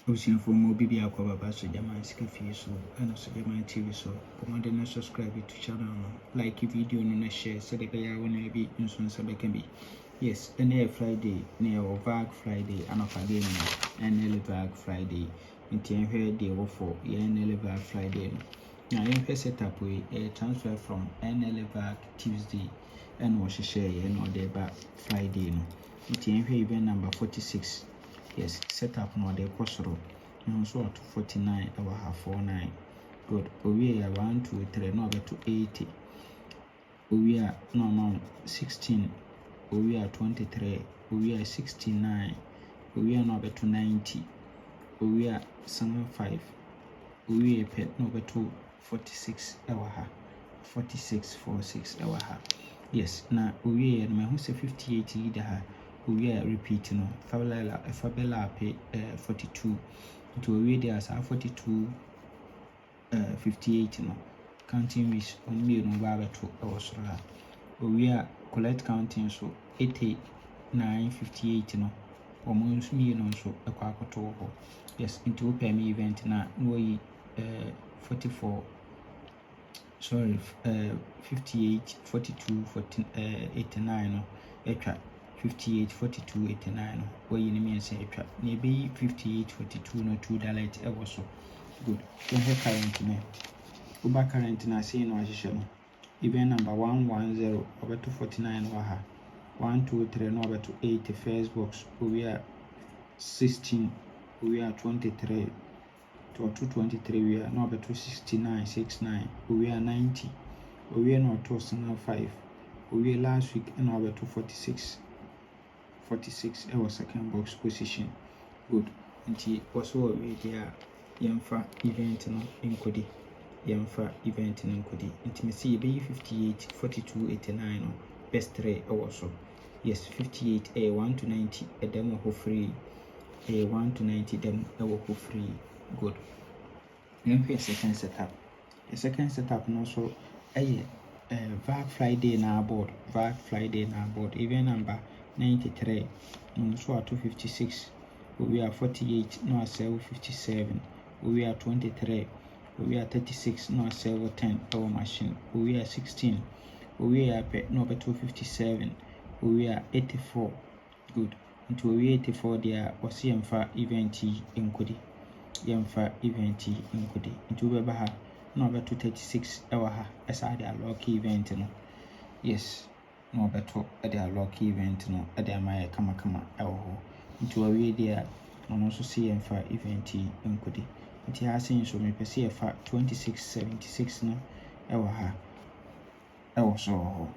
Ocean for more BB Aquaba, so Yaman Skiffy, so and also Yaman TV, so come on, subscribe to channel, like video, no share, so the guy when be in soon so they can be. Yes, and Friday, near Vag Friday, and of again, and Vag Friday, in Tian day for Yan Vag Friday. Now, you set up a transfer from NLVAC Tuesday and was share and or the back Friday. No, it's event number 46. Yes, set up no the Kosoro. And so to 49 our half 49. Good. We are 1, 2, 3, no to 80. We are no 16. We are 23. We are 69. We are no to 90. We are 75. We are pet no to 46 ha 46 46 ha. Yes, na we na who say 58 leader ha we are repeat no fabela pay 42 to we there as 42 58 no counting which on me no baba to was ha we are collect counting so 89 58 no almost me no so akwakoto ho. Yes, into pay me event na no 44 sorry 58 42 14 89 no etwa 58 42 89 no we you mean say etwa na be 58 42 no $2 ever so good. Then here current me uba current na say no ahihye no event number 110 over to 49 wa ha 123 no over to 80 first box we are 16 we are 23 to 223 we are now about 269 69 we are 90 we are not 205 we are last week and now about 246 46 our second box position. Good. Until also we there yamfa event no enkodi yamfa event no enkodi intimacy be 58 42 89 no best 3 also. Yes, 58 1 to 90 a demo for free, a 1 to 90 demo for free. Good. Then here's second setup. The second setup also a VAG Friday na board. VAG Friday na board. Event number 93. So at 256. We are 48. No, 57. We are 23. We are 36. No, 10. Our machine. We are 16. We are number 257. We are 84. Good. Into we 84 there or CM4 event in Kudi. Yamfa event inkudi into beba ha no beto 36 ewa ha esa de lucky event no. Yes, no beto de lucky event no de amaye kama ewa ho into awie dia no so see yamfa event inkudi nti ha sen so me pese fa 2676 no ewa ha ewa so ho.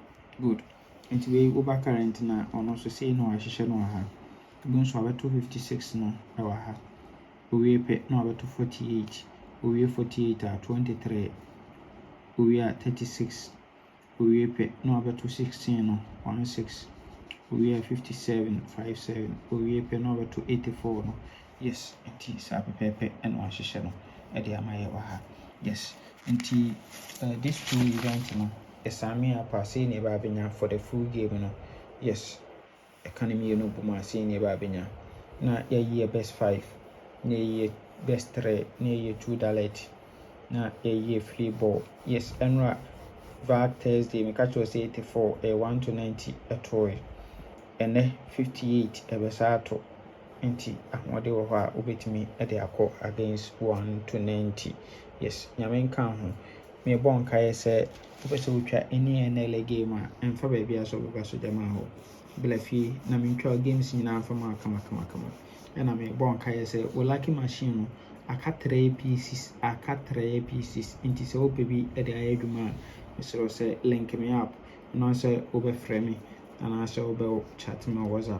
Good. Into we over current na ono so see no ahihye no ha gun so beto 56 no ewa ha we pay no about 48 we 48 at 23 we are 36 we pay no about 16 no 16 we are 57 57 we pay no about 84 no. Yes, it is a pepe and one shishano at the amaya waha. Yes, until this two event no esamia passing a babinya for the full game no. Yes, economy no buma seeing a babinya na year best 5 near best 3 near $2 na a free ball. Yes, and VAG Thursday me catch was 84 a 1 to 90 a toy and 58 a besato anti ahmode wo ha obetimi e de akọ against 1 to 90. Yes, nyame kan ho me bon kai se obese wotwa any NL game a emfa ba bia so beba so dema ho blafi na me ntwa games nyina fa ma kama and I mean, bon kai say, we lucky machine. I cut 3 pieces into so baby at the iduma. Mr. say, link me up. No, say, over frame me, and I say, over chat my WhatsApp.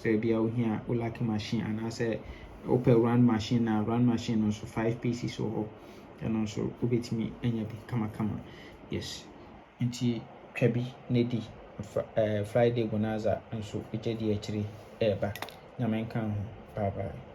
So be out here, we lucky machine, and I say, open run machine now, run machine also 5 pieces or and also ubit me any kama. Yes, into Kebi, Nedi, Friday Gonaza, and so it did actually ever. Namenkan. Bye bye.